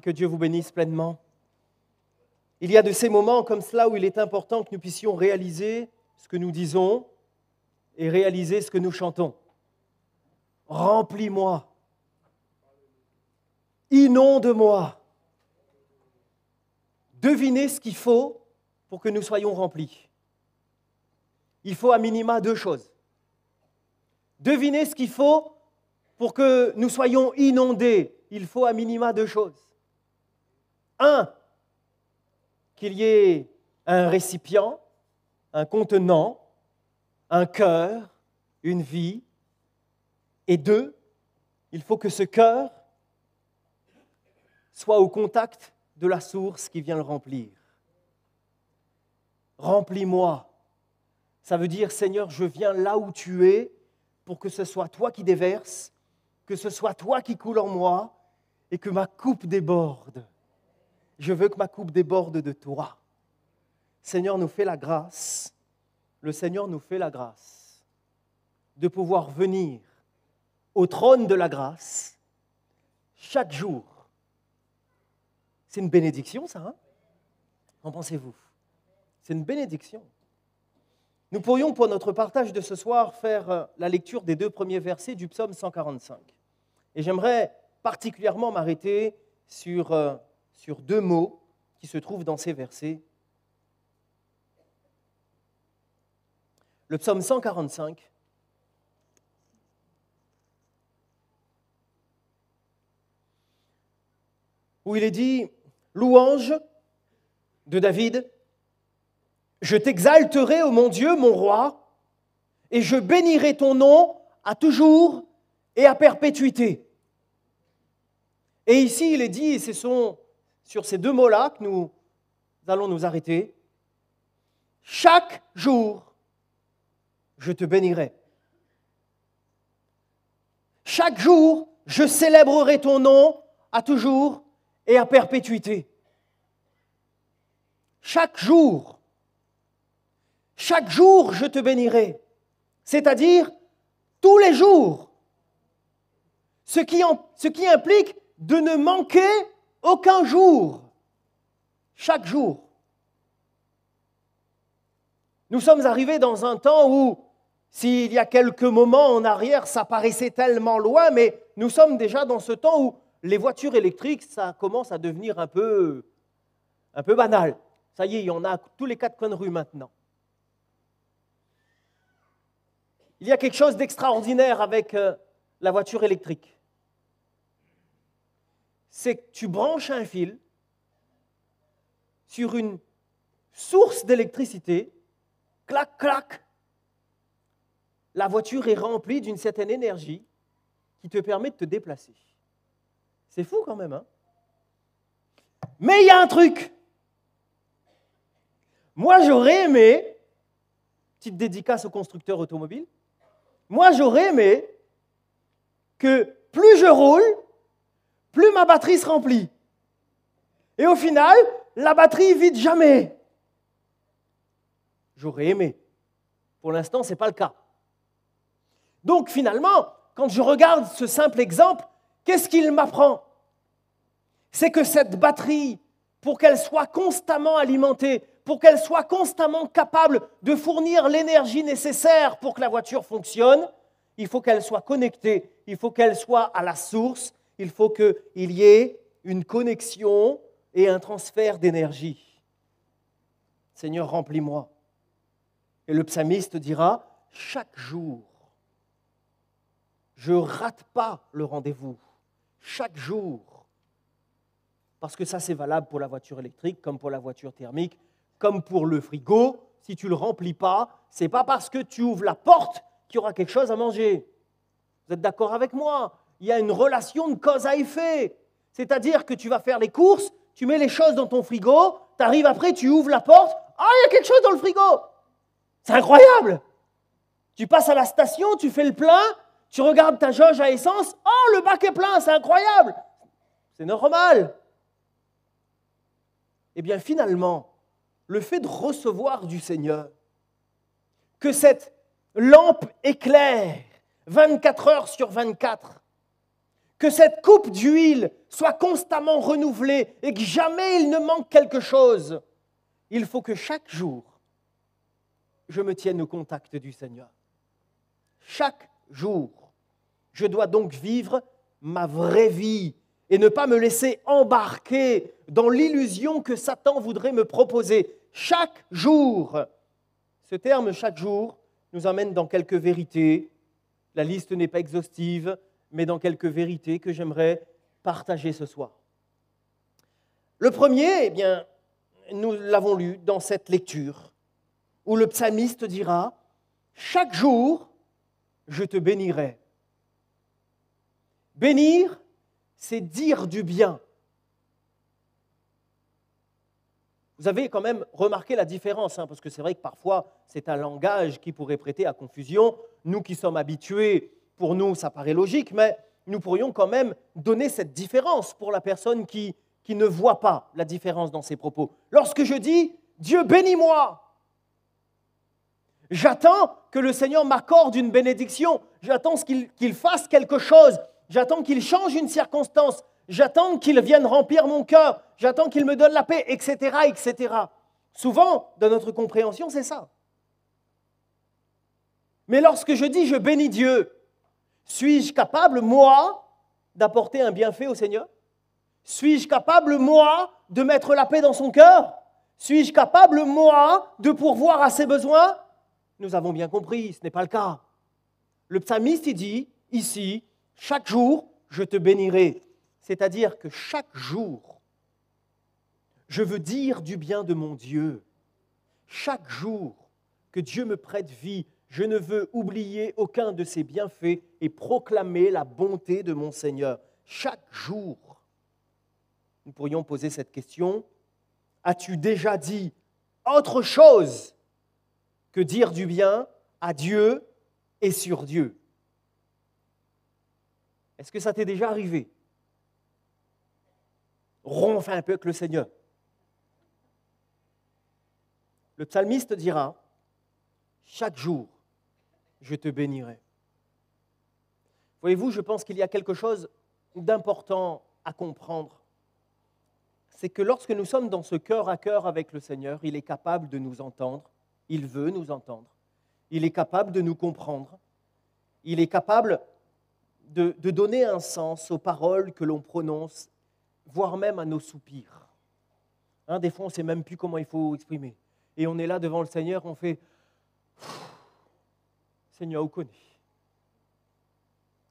que Dieu vous bénisse pleinement. Il y a de ces moments comme cela où il est important que nous puissions réaliser ce que nous disons et réaliser ce que nous chantons. Remplis-moi, inonde-moi. Devinez ce qu'il faut pour que nous soyons remplis. Il faut à minima 2 choses. Devinez ce qu'il faut pour que nous soyons inondés. Il faut à minima 2 choses. 1, qu'il y ait un récipient, un contenant, un cœur, une vie. Et 2, il faut que ce cœur soit au contact de la source qui vient le remplir. Remplis-moi. Ça veut dire, Seigneur, je viens là où tu es pour que ce soit toi qui déverses, que ce soit toi qui coule en moi et que ma coupe déborde. Je veux que ma coupe déborde de toi. Seigneur nous fait la grâce, le Seigneur nous fait la grâce de pouvoir venir au trône de la grâce chaque jour. C'est une bénédiction, ça, hein? Qu'en pensez-vous? C'est une bénédiction. Nous pourrions, pour notre partage de ce soir, faire la lecture des 2 premiers versets du psaume 145. Et j'aimerais particulièrement m'arrêter sur 2 mots qui se trouvent dans ces versets. Le psaume 145, où il est dit « Louange de David, je t'exalterai, ô mon Dieu, mon roi, et je bénirai ton nom à toujours et à perpétuité. » Et ici, il est dit, et ce sont sur ces 2 mots-là que nous allons nous arrêter, « Chaque jour, je te bénirai. Chaque jour, je célébrerai ton nom à toujours et à perpétuité. » Chaque jour, je te bénirai. C'est-à-dire, tous les jours. Ce qui implique de ne manquer aucun jour. Chaque jour. Nous sommes arrivés dans un temps où, s'il y a quelques moments en arrière, ça paraissait tellement loin, mais nous sommes déjà dans ce temps où les voitures électriques, ça commence à devenir un peu banal. Ça y est, il y en a à tous les 4 coins de rue maintenant. Il y a quelque chose d'extraordinaire avec la voiture électrique. C'est que tu branches un fil sur une source d'électricité, clac, clac, la voiture est remplie d'une certaine énergie qui te permet de te déplacer. C'est fou quand même, hein? Mais il y a un truc. Moi, j'aurais aimé, petite dédicace aux constructeurs automobiles, moi, j'aurais aimé que plus je roule, plus ma batterie se remplit. Et au final, la batterie vide jamais. J'aurais aimé. Pour l'instant, ce n'est pas le cas. Donc finalement, quand je regarde ce simple exemple, qu'est-ce qu'il m'apprend? C'est que cette batterie, pour qu'elle soit constamment alimentée, pour qu'elle soit constamment capable de fournir l'énergie nécessaire pour que la voiture fonctionne, il faut qu'elle soit connectée, il faut qu'elle soit à la source, il faut qu'il y ait une connexion et un transfert d'énergie. Seigneur, remplis-moi. Et le psalmiste dira, chaque jour, je ne rate pas le rendez-vous, chaque jour. Parce que ça, c'est valable pour la voiture électrique, comme pour la voiture thermique, comme pour le frigo. Si tu ne le remplis pas, ce n'est pas parce que tu ouvres la porte qu'il y aura quelque chose à manger. Vous êtes d'accord avec moi? Il y a une relation de cause à effet. C'est-à-dire que tu vas faire les courses, tu mets les choses dans ton frigo, tu arrives après, tu ouvres la porte, ah, il y a quelque chose dans le frigo. C'est incroyable. Tu passes à la station, tu fais le plein, tu regardes ta jauge à essence, oh, le bac est plein, c'est incroyable. C'est normal. Eh bien, finalement, le fait de recevoir du Seigneur, que cette lampe éclaire 24 heures sur 24, que cette coupe d'huile soit constamment renouvelée et que jamais il ne manque quelque chose. Il faut que chaque jour, je me tienne au contact du Seigneur. Chaque jour, je dois donc vivre ma vraie vie et ne pas me laisser embarquer dans l'illusion que Satan voudrait me proposer. Chaque jour. Ce terme « chaque jour » nous emmène dans quelques vérités. La liste n'est pas exhaustive, mais dans quelques vérités que j'aimerais partager ce soir. Le premier, eh bien, nous l'avons lu dans cette lecture, où le psalmiste dira « Chaque jour, je te bénirai ». Bénir, c'est dire du bien. Vous avez quand même remarqué la différence, parce que c'est vrai que parfois, c'est un langage qui pourrait prêter à confusion. Nous qui sommes habitués, pour nous, ça paraît logique, mais nous pourrions quand même donner cette différence pour la personne qui ne voit pas la différence dans ses propos. Lorsque je dis « Dieu bénis-moi », j'attends que le Seigneur m'accorde une bénédiction, j'attends qu'il fasse quelque chose, j'attends qu'il change une circonstance, j'attends qu'il vienne remplir mon cœur, j'attends qu'il me donne la paix, etc., etc. Souvent, dans notre compréhension, c'est ça. Mais lorsque je dis « je bénis Dieu », suis-je capable, moi, d'apporter un bienfait au Seigneur? Suis-je capable, moi, de mettre la paix dans son cœur? Suis-je capable, moi, de pourvoir à ses besoins? Nous avons bien compris, ce n'est pas le cas. Le psalmiste, il dit, ici, « Chaque jour, je te bénirai ». C'est-à-dire que chaque jour, je veux dire du bien de mon Dieu. Chaque jour que Dieu me prête vie, je ne veux oublier aucun de ses bienfaits et proclamer la bonté de mon Seigneur. Chaque jour, nous pourrions poser cette question, as-tu déjà dit autre chose que dire du bien à Dieu et sur Dieu? Est-ce que ça t'est déjà arrivé? Ronfle un peu avec le Seigneur. Le psalmiste dira, chaque jour, je te bénirai. Voyez-vous, je pense qu'il y a quelque chose d'important à comprendre. C'est que lorsque nous sommes dans ce cœur à cœur avec le Seigneur, il est capable de nous entendre, il veut nous entendre, il est capable de nous comprendre, il est capable de donner un sens aux paroles que l'on prononce, voire même à nos soupirs. Des fois, on ne sait même plus comment il faut exprimer. Et on est là devant le Seigneur, on fait « Seigneur, vous connaissez ».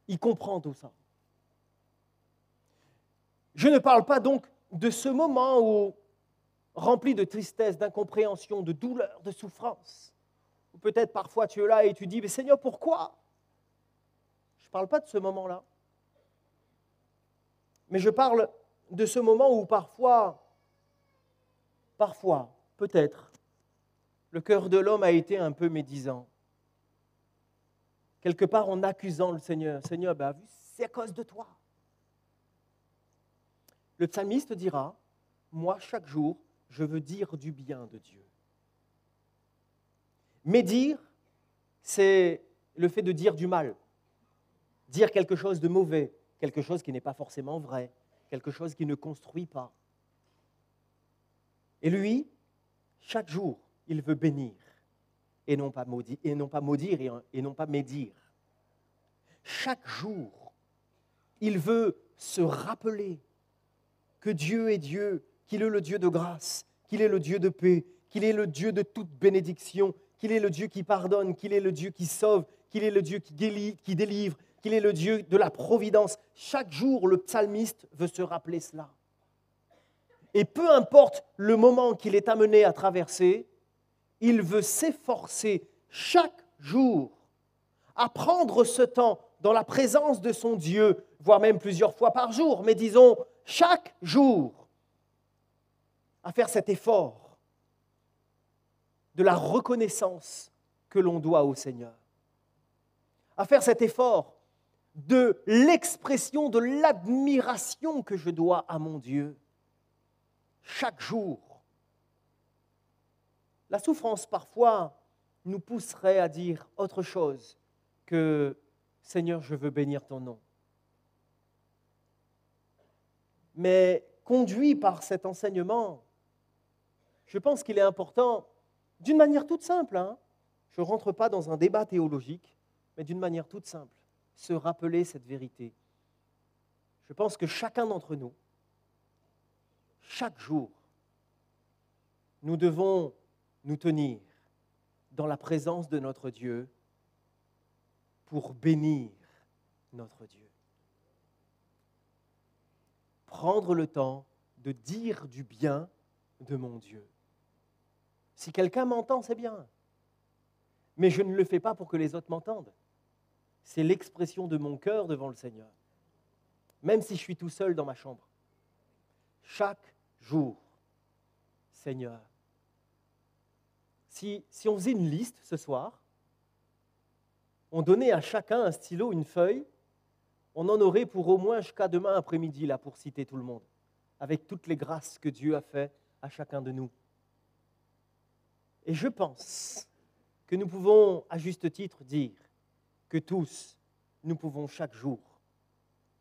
Il comprend tout ça. Je ne parle pas donc de ce moment où, rempli de tristesse, d'incompréhension, de douleur, de souffrance, ou peut-être parfois tu es là et tu dis « Mais Seigneur, pourquoi ?» Je ne parle pas de ce moment-là. Mais je parle de ce moment où parfois, peut-être, le cœur de l'homme a été un peu médisant. Quelque part en accusant le Seigneur. Seigneur, c'est à cause de toi. Le psalmiste dira, moi, chaque jour, je veux dire du bien de Dieu. Médire, c'est le fait de dire du mal, dire quelque chose de mauvais, quelque chose qui n'est pas forcément vrai, quelque chose qui ne construit pas. Et lui, chaque jour, il veut bénir et non pas maudire, et non pas médire. Chaque jour, il veut se rappeler que Dieu est Dieu, qu'il est le Dieu de grâce, qu'il est le Dieu de paix, qu'il est le Dieu de toute bénédiction, qu'il est le Dieu qui pardonne, qu'il est le Dieu qui sauve, qu'il est le Dieu qui délivre, qu'il est le Dieu de la providence. Chaque jour, le psalmiste veut se rappeler cela. Et peu importe le moment qu'il est amené à traverser, il veut s'efforcer chaque jour à prendre ce temps dans la présence de son Dieu, voire même plusieurs fois par jour, mais disons chaque jour, à faire cet effort de la reconnaissance que l'on doit au Seigneur, à faire cet effort de l'expression de l'admiration que je dois à mon Dieu, chaque jour. La souffrance, parfois, nous pousserait à dire autre chose que « Seigneur, je veux bénir ton nom ». Mais conduit par cet enseignement, je pense qu'il est important, d'une manière toute simple, hein, je ne rentre pas dans un débat théologique, mais d'une manière toute simple, se rappeler cette vérité. Je pense que chacun d'entre nous, chaque jour, nous devons nous tenir dans la présence de notre Dieu pour bénir notre Dieu. Prendre le temps de dire du bien de mon Dieu. Si quelqu'un m'entend, c'est bien. Mais je ne le fais pas pour que les autres m'entendent. C'est l'expression de mon cœur devant le Seigneur. Même si je suis tout seul dans ma chambre. Chaque jour, Seigneur. Si on faisait une liste ce soir, on donnait à chacun un stylo, une feuille, on en aurait pour au moins jusqu'à demain après-midi, là, pour citer tout le monde, avec toutes les grâces que Dieu a fait à chacun de nous. Et je pense que nous pouvons, à juste titre, dire que tous, nous pouvons chaque jour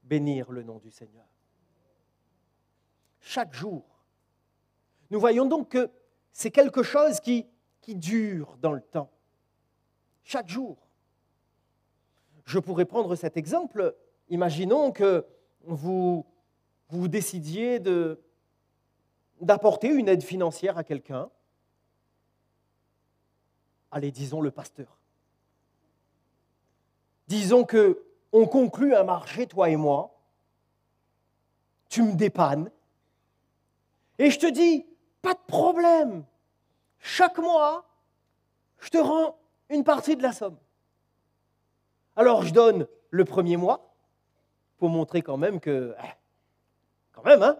bénir le nom du Seigneur. Chaque jour. Nous voyons donc que c'est quelque chose qui dure dans le temps. Chaque jour. Je pourrais prendre cet exemple. Imaginons que vous décidiez d'apporter une aide financière à quelqu'un. Allez, disons le pasteur. Disons qu'on conclut un marché, toi et moi. Tu me dépannes. Et je te dis, pas de problème. Chaque mois, je te rends une partie de la somme. Alors je donne le premier mois pour montrer quand même que... Quand même, hein?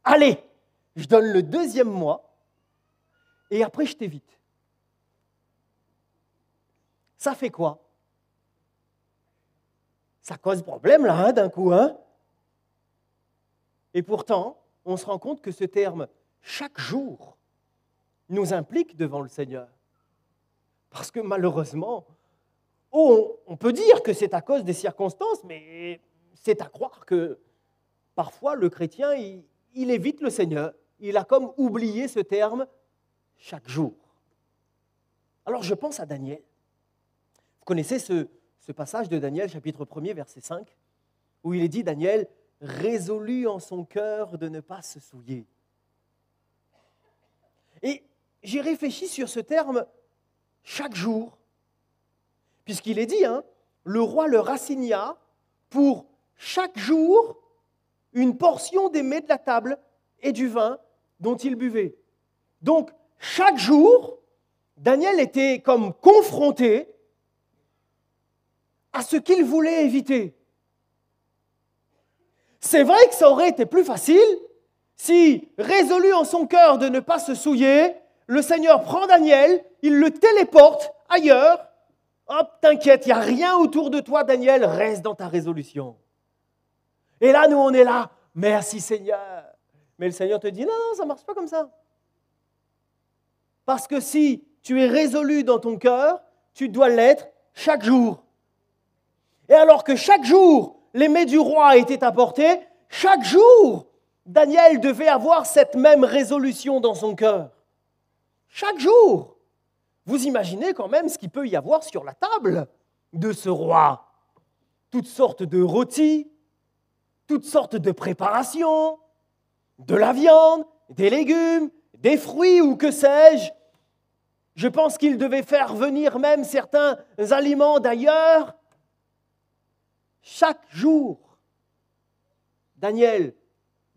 Allez, je donne le deuxième mois et après je t'évite. Ça fait quoi? Ça cause problème là, hein, d'un coup, hein? Et pourtant, on se rend compte que ce terme « chaque jour » nous implique devant le Seigneur. Parce que malheureusement, on peut dire que c'est à cause des circonstances, mais c'est à croire que parfois le chrétien, il évite le Seigneur. Il a comme oublié ce terme « chaque jour ». Alors je pense à Daniel. Vous connaissez ce passage de Daniel, chapitre 1er, verset 5, où il est dit, Daniel, résolu en son cœur de ne pas se souiller. Et j'ai réfléchi sur ce terme « chaque jour », puisqu'il est dit, hein, le roi leur assigna pour chaque jour une portion des mets de la table et du vin dont il buvait. Donc, chaque jour, Daniel était comme confronté à ce qu'il voulait éviter. C'est vrai que ça aurait été plus facile si, résolu en son cœur de ne pas se souiller, le Seigneur prend Daniel, il le téléporte ailleurs. Hop, t'inquiète, il n'y a rien autour de toi, Daniel, reste dans ta résolution. Et là, nous, on est là, merci Seigneur. Mais le Seigneur te dit, non, ça ne marche pas comme ça. Parce que si tu es résolu dans ton cœur, tu dois l'être chaque jour. Et alors que chaque jour, les mets du roi étaient apportés, chaque jour, Daniel devait avoir cette même résolution dans son cœur. Chaque jour. Vous imaginez quand même ce qu'il peut y avoir sur la table de ce roi. Toutes sortes de rôtis, toutes sortes de préparations, de la viande, des légumes, des fruits ou que sais-je. Je pense qu'il devait faire venir même certains aliments d'ailleurs. Chaque jour, Daniel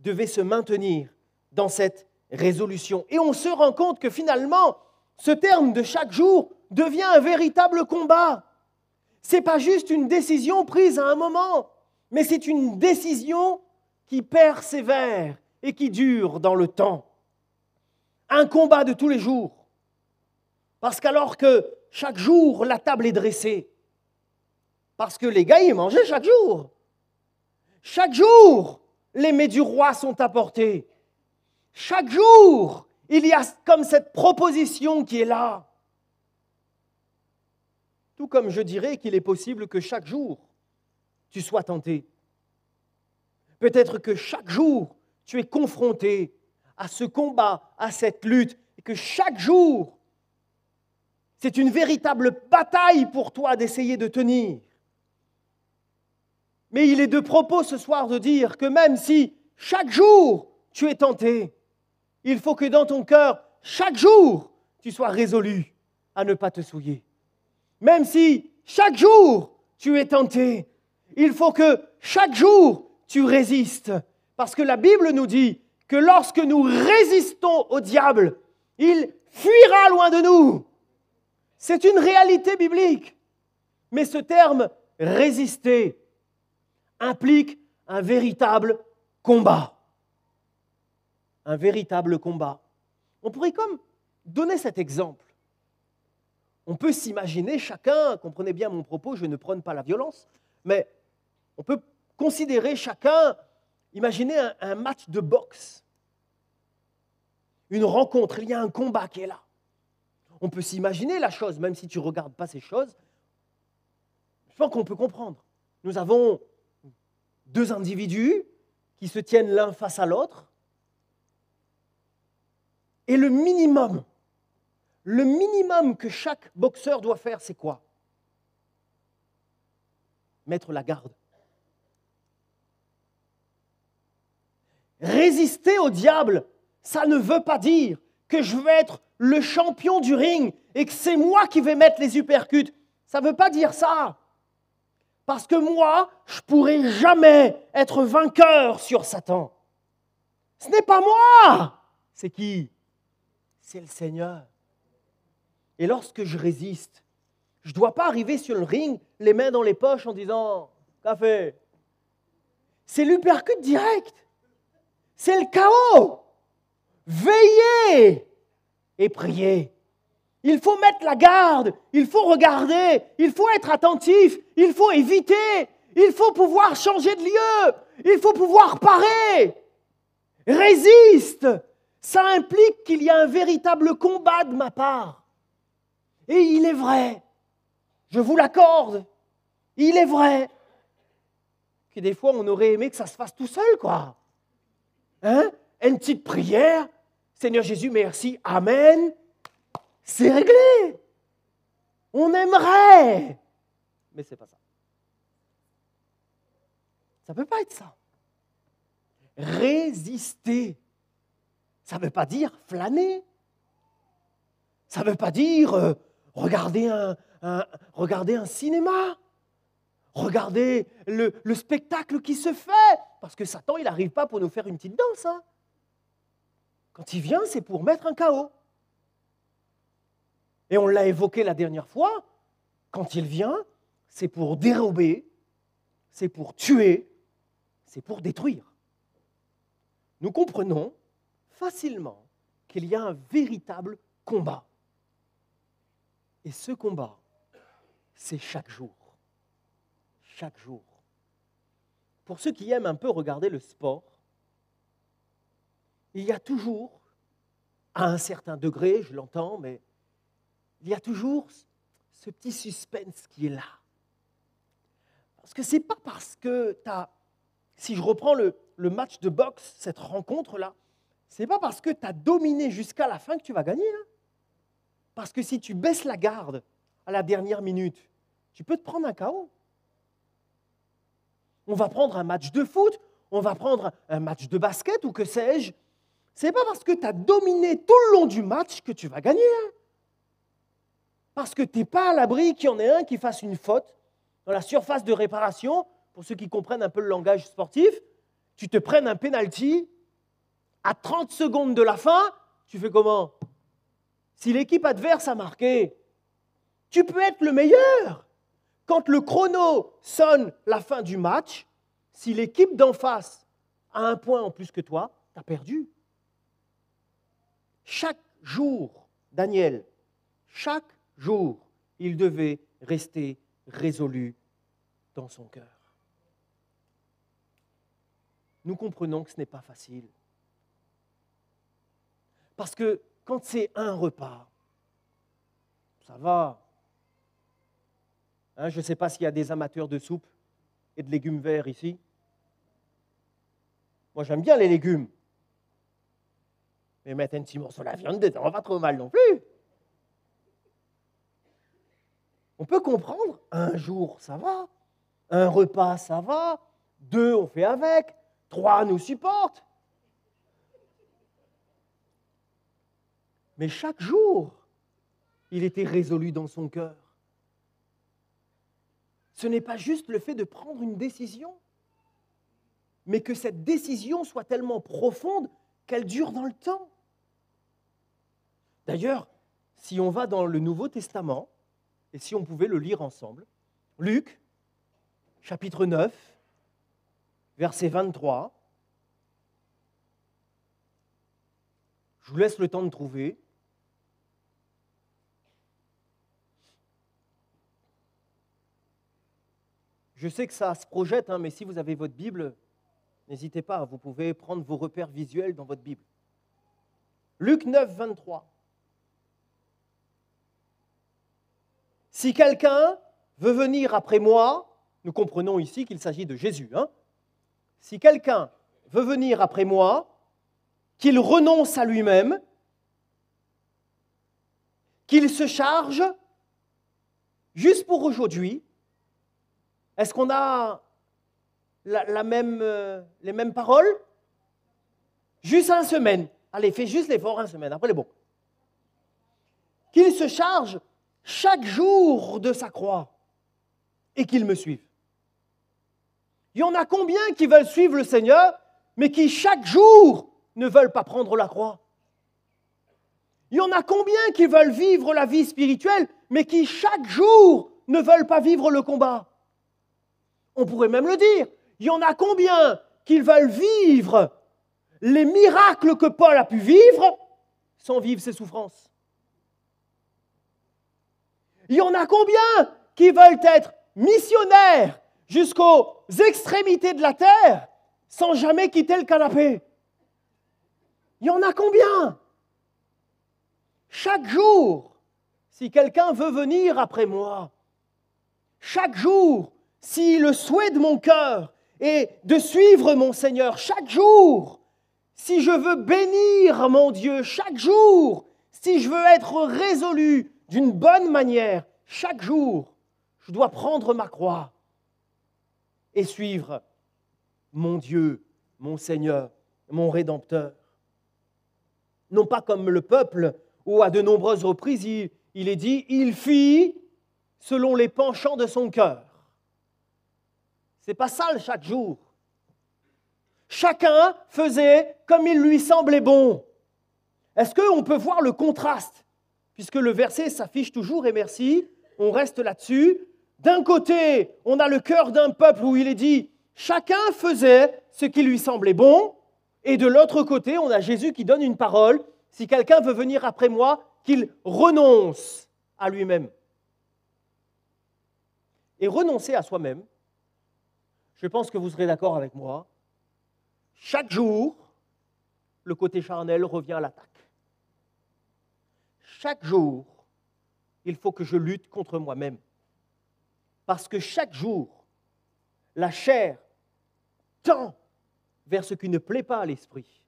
devait se maintenir dans cette résolution. Et on se rend compte que finalement, ce terme de chaque jour devient un véritable combat. Ce n'est pas juste une décision prise à un moment, mais c'est une décision qui persévère et qui dure dans le temps. Un combat de tous les jours. Parce qu'alors que chaque jour, la table est dressée, parce que les gars, ils mangeaient chaque jour. Chaque jour, les mets du roi sont apportés. Chaque jour, il y a comme cette proposition qui est là. Tout comme je dirais qu'il est possible que chaque jour, tu sois tenté. Peut-être que chaque jour, tu es confronté à ce combat, à cette lutte, et que chaque jour, c'est une véritable bataille pour toi d'essayer de tenir. Mais il est de propos ce soir de dire que même si chaque jour tu es tenté, il faut que dans ton cœur, chaque jour, tu sois résolu à ne pas te souiller. Même si chaque jour tu es tenté, il faut que chaque jour tu résistes. Parce que la Bible nous dit que lorsque nous résistons au diable, il fuira loin de nous. C'est une réalité biblique. Mais ce terme « résister » implique un véritable combat. Un véritable combat. On pourrait comme donner cet exemple. On peut s'imaginer chacun, comprenez bien mon propos, je ne prône pas la violence, mais on peut considérer chacun, imaginer un match de boxe. Une rencontre, il y a un combat qui est là. On peut s'imaginer la chose, même si tu ne regardes pas ces choses. Je pense qu'on peut comprendre. Nous avons deux individus qui se tiennent l'un face à l'autre. Et le minimum que chaque boxeur doit faire, c'est quoi? Mettre la garde. Résister au diable, ça ne veut pas dire que je vais être le champion du ring et que c'est moi qui vais mettre les uppercuts. Ça ne veut pas dire ça. Parce que moi, je ne pourrai jamais être vainqueur sur Satan. Ce n'est pas moi. C'est qui? C'est le Seigneur. Et lorsque je résiste, je ne dois pas arriver sur le ring, les mains dans les poches en disant « Café ». C'est l'uppercut direct. C'est le chaos. Veillez et priez. Il faut mettre la garde, il faut regarder, il faut être attentif, il faut éviter, il faut pouvoir changer de lieu, il faut pouvoir parer. Résiste. Ça implique qu'il y a un véritable combat de ma part. Et il est vrai, je vous l'accorde, il est vrai que des fois on aurait aimé que ça se fasse tout seul, quoi. Hein? Une petite prière, Seigneur Jésus, merci, Amen, c'est réglé. On aimerait, mais ce n'est pas ça. Ça ne peut pas être ça. Résister, ça ne veut pas dire flâner. Ça ne veut pas dire regarder un cinéma, regarder le spectacle qui se fait. Parce que Satan, il n'arrive pas pour nous faire une petite danse. Hein. Quand il vient, c'est pour mettre un chaos. Et on l'a évoqué la dernière fois, quand il vient, c'est pour dérober, c'est pour tuer, c'est pour détruire. Nous comprenons facilement qu'il y a un véritable combat. Et ce combat, c'est chaque jour. Chaque jour. Pour ceux qui aiment un peu regarder le sport, il y a toujours, à un certain degré, je l'entends, mais il y a toujours ce petit suspense qui est là. Parce que ce n'est pas parce que tu as, si je reprends le match de boxe, cette rencontre-là, ce n'est pas parce que tu as dominé jusqu'à la fin que tu vas gagner. Hein. Parce que si tu baisses la garde à la dernière minute, tu peux te prendre un KO. On va prendre un match de foot, on va prendre un match de basket ou que sais-je. Ce n'est pas parce que tu as dominé tout le long du match que tu vas gagner. Hein. Parce que tu n'es pas à l'abri qu'il y en ait un qui fasse une faute dans la surface de réparation. Pour ceux qui comprennent un peu le langage sportif, tu te prennes un penalty, à 30 secondes de la fin, tu fais comment? Si l'équipe adverse a marqué, tu peux être le meilleur. Quand le chrono sonne la fin du match, si l'équipe d'en face a un point en plus que toi, tu as perdu. Chaque jour, Daniel, chaque jour, il devait rester résolu dans son cœur. Nous comprenons que ce n'est pas facile. Parce que quand c'est un repas, ça va. Hein, je ne sais pas s'il y a des amateurs de soupe et de légumes verts ici. Moi, j'aime bien les légumes. Mais mettre un petit morceau de la viande dedans, pas trop mal non plus. On peut comprendre, un jour, ça va. Un repas, ça va. 2, on fait avec. 3 nous supportent. Mais chaque jour, il était résolu dans son cœur. Ce n'est pas juste le fait de prendre une décision, mais que cette décision soit tellement profonde qu'elle dure dans le temps. D'ailleurs, si on va dans le Nouveau Testament, et si on pouvait le lire ensemble, Luc, chapitre 9, verset 23, je vous laisse le temps de trouver. Je sais que ça se projette, mais si vous avez votre Bible, n'hésitez pas, vous pouvez prendre vos repères visuels dans votre Bible. Luc 9, 23. Si quelqu'un veut venir après moi, nous comprenons ici qu'il s'agit de Jésus. Si quelqu'un veut venir après moi, qu'il renonce à lui-même, qu'il se charge, juste pour aujourd'hui. Est-ce qu'on a les mêmes paroles? Juste une semaine. Allez, fais juste l'effort une semaine, après c'est bon. Qu'il se charge chaque jour de sa croix et qu'il me suive. Il y en a combien qui veulent suivre le Seigneur, mais qui chaque jour ne veulent pas prendre la croix? Il y en a combien qui veulent vivre la vie spirituelle, mais qui chaque jour ne veulent pas vivre le combat? On pourrait même le dire. Il y en a combien qui veulent vivre les miracles que Paul a pu vivre sans vivre ses souffrances? Il y en a combien qui veulent être missionnaires jusqu'aux extrémités de la terre sans jamais quitter le canapé? Il y en a combien? Chaque jour, si quelqu'un veut venir après moi, chaque jour, si le souhait de mon cœur est de suivre mon Seigneur, chaque jour, si je veux bénir mon Dieu, chaque jour, si je veux être résolu d'une bonne manière, chaque jour, je dois prendre ma croix et suivre mon Dieu, mon Seigneur, mon Rédempteur. Non pas comme le peuple, où à de nombreuses reprises, il est dit, il fit selon les penchants de son cœur. Ce n'est pas ça chaque jour. Chacun faisait comme il lui semblait bon. Est-ce qu'on peut voir le contraste? Puisque le verset s'affiche toujours, et merci, on reste là-dessus. D'un côté, on a le cœur d'un peuple où il est dit, chacun faisait ce qui lui semblait bon, et de l'autre côté, on a Jésus qui donne une parole, si quelqu'un veut venir après moi, qu'il renonce à lui-même. Et renoncer à soi-même, je pense que vous serez d'accord avec moi, chaque jour, le côté charnel revient à l'attaque. Chaque jour, il faut que je lutte contre moi-même. Parce que chaque jour, la chair tend vers ce qui ne plaît pas à l'esprit.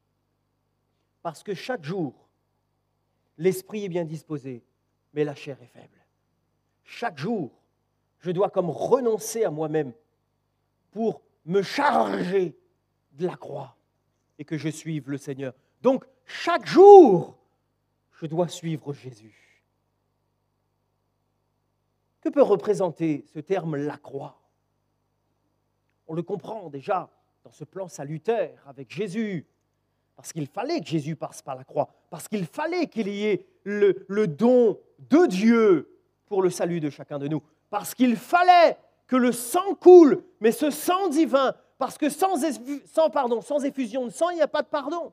Parce que chaque jour, l'esprit est bien disposé, mais la chair est faible. Chaque jour, je dois comme renoncer à moi-même pour me charger de la croix et que je suive le Seigneur. Donc, chaque jour, je dois suivre Jésus. Que peut représenter ce terme « la croix » ? On le comprend déjà dans ce plan salutaire avec Jésus, parce qu'il fallait que Jésus passe par la croix, parce qu'il fallait qu'il y ait le don de Dieu pour le salut de chacun de nous, parce qu'il fallait que le sang coule, mais ce sang divin, parce que sans effusion de sang, il n'y a pas de pardon.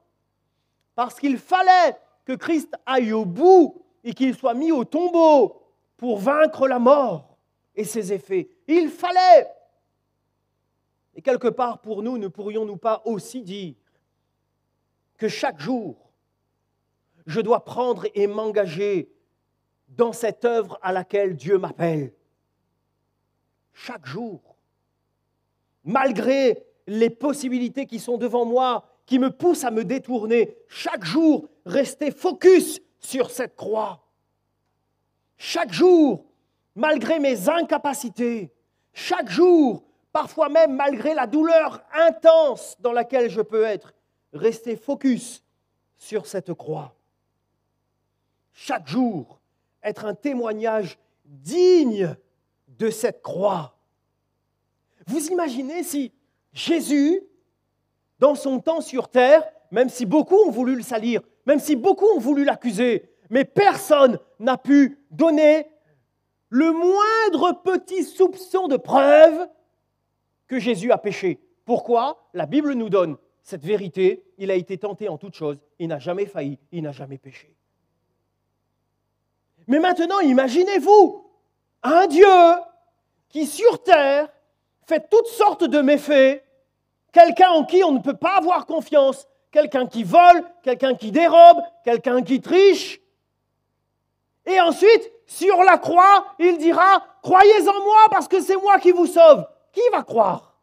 Parce qu'il fallait que Christ aille au bout et qu'il soit mis au tombeau pour vaincre la mort et ses effets. Il fallait. Et quelque part pour nous, ne pourrions-nous pas aussi dire que chaque jour, je dois prendre et m'engager dans cette œuvre à laquelle Dieu m'appelle. Chaque jour. Malgré les possibilités qui sont devant moi qui me pousse à me détourner. Chaque jour, rester focus sur cette croix. Chaque jour, malgré mes incapacités, chaque jour, parfois même malgré la douleur intense dans laquelle je peux être, rester focus sur cette croix. Chaque jour, être un témoignage digne de cette croix. Vous imaginez si Jésus, dans son temps sur terre, même si beaucoup ont voulu le salir, même si beaucoup ont voulu l'accuser, mais personne n'a pu donner le moindre petit soupçon de preuve que Jésus a péché. Pourquoi ? La Bible nous donne cette vérité. Il a été tenté en toutes choses. Il n'a jamais failli. Il n'a jamais péché. Mais maintenant, imaginez-vous un Dieu qui, sur terre, fait toutes sortes de méfaits, quelqu'un en qui on ne peut pas avoir confiance, quelqu'un qui vole, quelqu'un qui dérobe, quelqu'un qui triche. Et ensuite, sur la croix, il dira « Croyez en moi parce que c'est moi qui vous sauve ». Qui va croire ?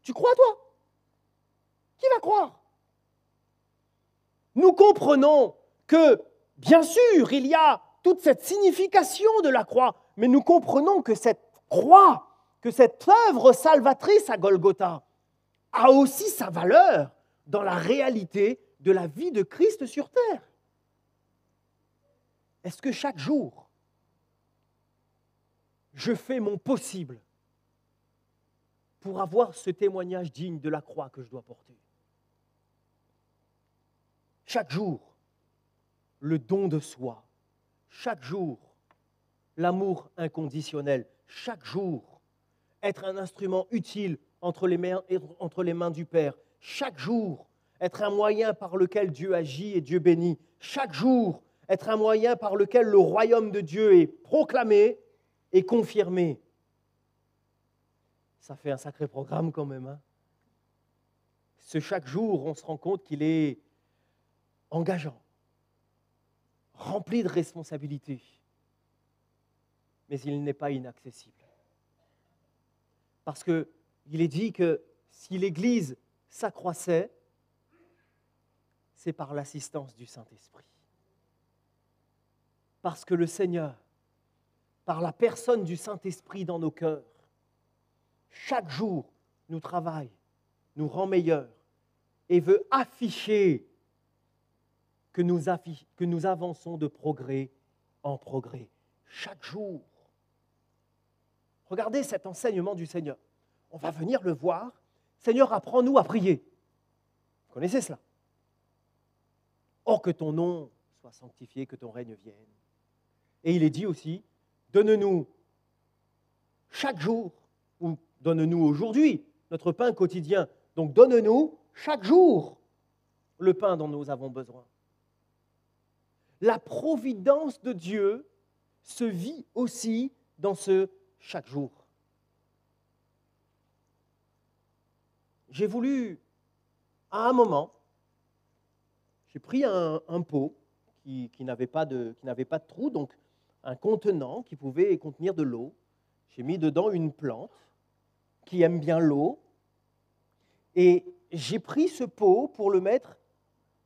Tu crois, toi ? Qui va croire ? Nous comprenons que, bien sûr, il y a toute cette signification de la croix, mais nous comprenons que cette croix, que cette œuvre salvatrice à Golgotha a aussi sa valeur dans la réalité de la vie de Christ sur terre. Est-ce que chaque jour, je fais mon possible pour avoir ce témoignage digne de la croix que je dois porter ? Chaque jour, le don de soi. Chaque jour, l'amour inconditionnel. Chaque jour, être un instrument utile entre les mains du Père. Chaque jour, être un moyen par lequel Dieu agit et Dieu bénit. Chaque jour, être un moyen par lequel le royaume de Dieu est proclamé et confirmé. Ça fait un sacré programme quand même. Hein ? Ce chaque jour, on se rend compte qu'il est engageant, rempli de responsabilités, mais il n'est pas inaccessible. Parce qu'il est dit que si l'Église s'accroissait, c'est par l'assistance du Saint-Esprit. Parce que le Seigneur, par la personne du Saint-Esprit dans nos cœurs, chaque jour nous travaille, nous rend meilleurs et veut afficher que nous avançons de progrès en progrès. Chaque jour. Regardez cet enseignement du Seigneur. On va venir le voir. Seigneur, apprends-nous à prier. Vous connaissez cela? Oh, que ton nom soit sanctifié, que ton règne vienne. Et il est dit aussi, donne-nous chaque jour, ou donne-nous aujourd'hui, notre pain quotidien. Donc donne-nous chaque jour le pain dont nous avons besoin. La providence de Dieu se vit aussi dans ce chaque jour. J'ai voulu, à un moment, j'ai pris un pot qui n'avait pas de trou, donc un contenant qui pouvait contenir de l'eau. J'ai mis dedans une plante qui aime bien l'eau et j'ai pris ce pot pour le mettre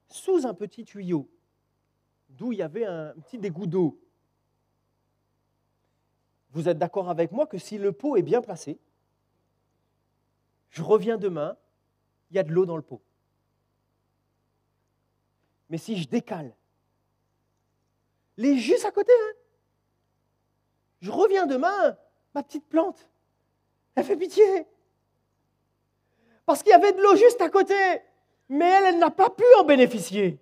sous un petit tuyau d'où il y avait un petit dégout d'eau. Vous êtes d'accord avec moi que si le pot est bien placé, je reviens demain, il y a de l'eau dans le pot. Mais si je décale, les juste à côté, hein, je reviens demain, ma petite plante, elle fait pitié. Parce qu'il y avait de l'eau juste à côté, mais elle n'a pas pu en bénéficier.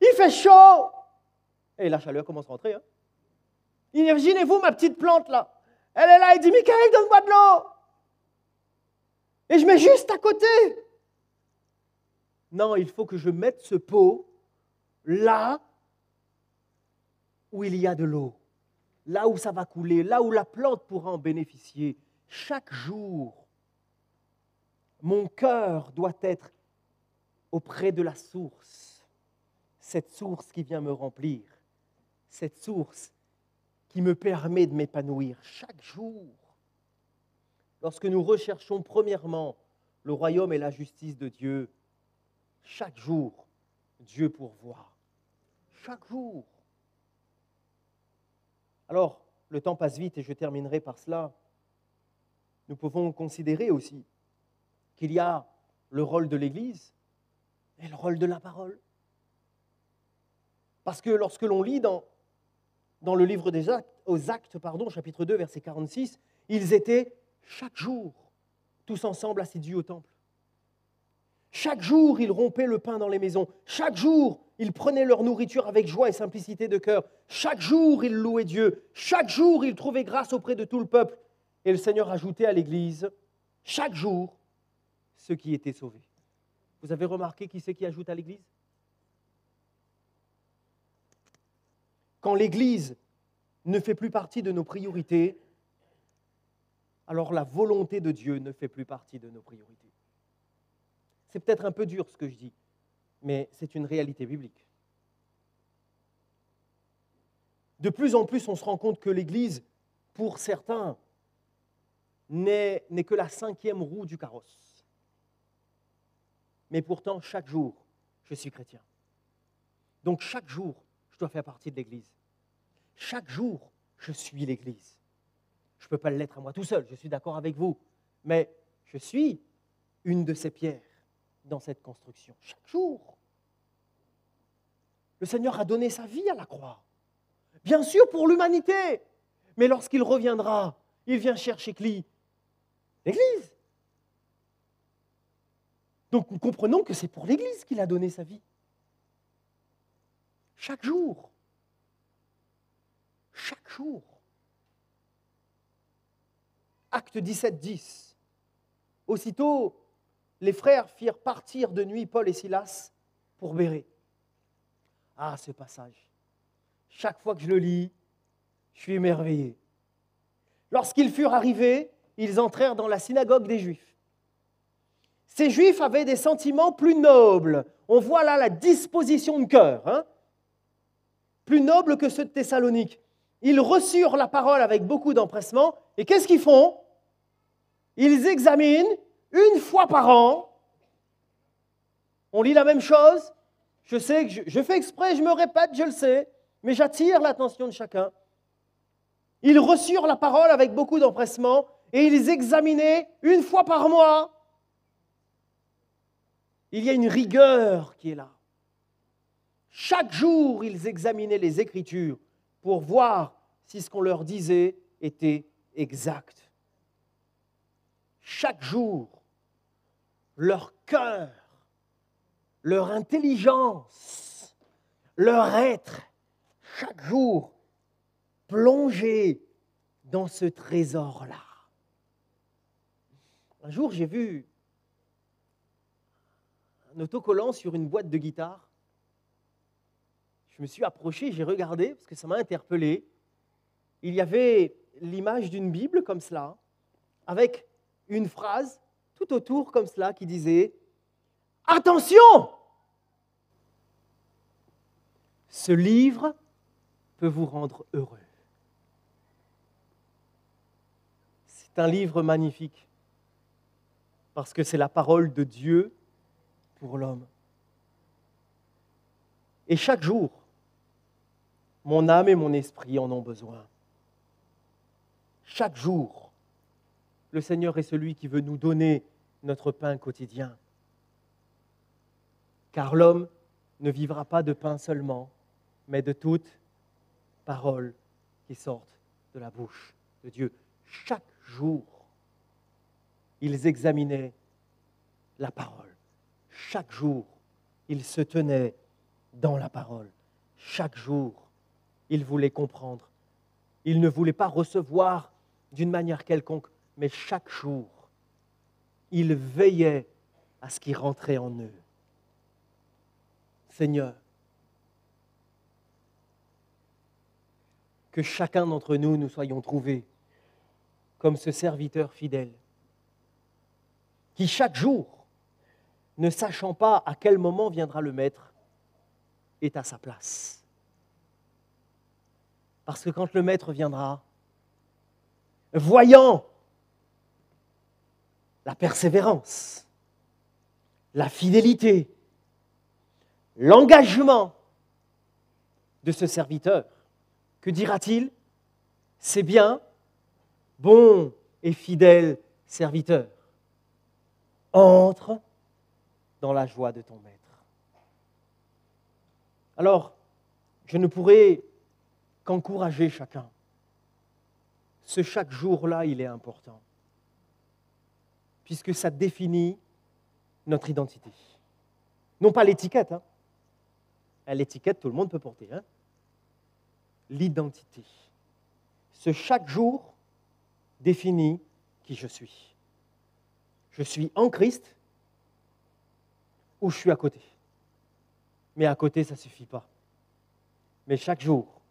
Il fait chaud. Et la chaleur commence à rentrer. Hein. Imaginez-vous ma petite plante là. Elle est là, elle dit, Michael, donne-moi de l'eau. Et je mets juste à côté. Non, il faut que je mette ce pot là où il y a de l'eau. Là où ça va couler, là où la plante pourra en bénéficier. Chaque jour, mon cœur doit être auprès de la source. Cette source qui vient me remplir. Cette source qui me permet de m'épanouir chaque jour. Lorsque nous recherchons premièrement le royaume et la justice de Dieu, Chaque jour, Dieu pourvoit. Chaque jour. Alors, le temps passe vite et je terminerai par cela. Nous pouvons considérer aussi qu'il y a le rôle de l'Église et le rôle de la parole. Parce que lorsque l'on lit dans le livre des Actes, chapitre 2, verset 46, ils étaient chaque jour tous ensemble assidus au temple. Chaque jour, ils rompaient le pain dans les maisons. Chaque jour, ils prenaient leur nourriture avec joie et simplicité de cœur. Chaque jour, ils louaient Dieu. Chaque jour, ils trouvaient grâce auprès de tout le peuple. Et le Seigneur ajoutait à l'Église, chaque jour, ceux qui étaient sauvés. Vous avez remarqué qui c'est qui ajoute à l'Église? Quand l'Église ne fait plus partie de nos priorités, alors la volonté de Dieu ne fait plus partie de nos priorités. C'est peut-être un peu dur ce que je dis, mais c'est une réalité biblique. De plus en plus, on se rend compte que l'Église, pour certains, n'est que la 5e roue du carrosse. Mais pourtant, chaque jour, je suis chrétien. Donc chaque jour, je dois faire partie de l'Église. Chaque jour, je suis l'Église. Je ne peux pas l'être à moi tout seul, je suis d'accord avec vous. Mais je suis une de ces pierres dans cette construction. Chaque jour. Le Seigneur a donné sa vie à la croix. Bien sûr pour l'humanité. Mais lorsqu'il reviendra, il vient chercher qui? L'Église. Donc nous comprenons que c'est pour l'Église qu'il a donné sa vie. Chaque jour. Chaque jour. Acte 17, 10. Aussitôt, les frères firent partir de nuit Paul et Silas pour Bérée. Ah, ce passage. Chaque fois que je le lis, je suis émerveillé. Lorsqu'ils furent arrivés, ils entrèrent dans la synagogue des Juifs. Ces Juifs avaient des sentiments plus nobles. On voit là la disposition de cœur, plus noble que ceux de Thessalonique. Ils reçurent la parole avec beaucoup d'empressement. Et qu'est-ce qu'ils font? Ils examinent une fois par an. On lit la même chose. Je sais que je fais exprès, je me répète, je le sais, mais j'attire l'attention de chacun. Ils reçurent la parole avec beaucoup d'empressement et ils examinaient une fois par mois. Il y a une rigueur qui est là. Chaque jour, ils examinaient les Écritures pour voir si ce qu'on leur disait était exact. Chaque jour, leur cœur, leur intelligence, leur être, chaque jour, plongé dans ce trésor-là. Un jour, j'ai vu un autocollant sur une boîte de guitare. Je me suis approché, j'ai regardé, parce que ça m'a interpellé. Il y avait l'image d'une Bible comme cela, avec une phrase tout autour comme cela qui disait « Attention ! Ce livre peut vous rendre heureux. » C'est un livre magnifique, parce que c'est la parole de Dieu pour l'homme. Et chaque jour, mon âme et mon esprit en ont besoin. Chaque jour, le Seigneur est celui qui veut nous donner notre pain quotidien. Car l'homme ne vivra pas de pain seulement, mais de toute parole qui sortent de la bouche de Dieu. Chaque jour, ils examinaient la parole. Chaque jour, ils se tenaient dans la parole. Chaque jour, ils voulaient comprendre. Ils ne voulaient pas recevoir d'une manière quelconque, mais chaque jour, ils veillaient à ce qui rentrait en eux. Seigneur, que chacun d'entre nous, nous soyons trouvés comme ce serviteur fidèle, qui chaque jour, ne sachant pas à quel moment viendra le maître, est à sa place. Parce que quand le maître viendra, voyant la persévérance, la fidélité l'engagement de ce serviteur. Que dira-t-il? C'est bien, bon et fidèle serviteur. Entre dans la joie de ton maître. Alors, je ne pourrai qu'encourager chacun. Ce chaque jour-là, il est important, puisque ça définit notre identité. Non pas l'étiquette. L'étiquette, tout le monde peut porter. L'identité. Ce chaque jour définit qui je suis. Je suis en Christ ou je suis à côté. Mais à côté, ça ne suffit pas. Mais chaque jour,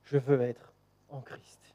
je veux être en Christ.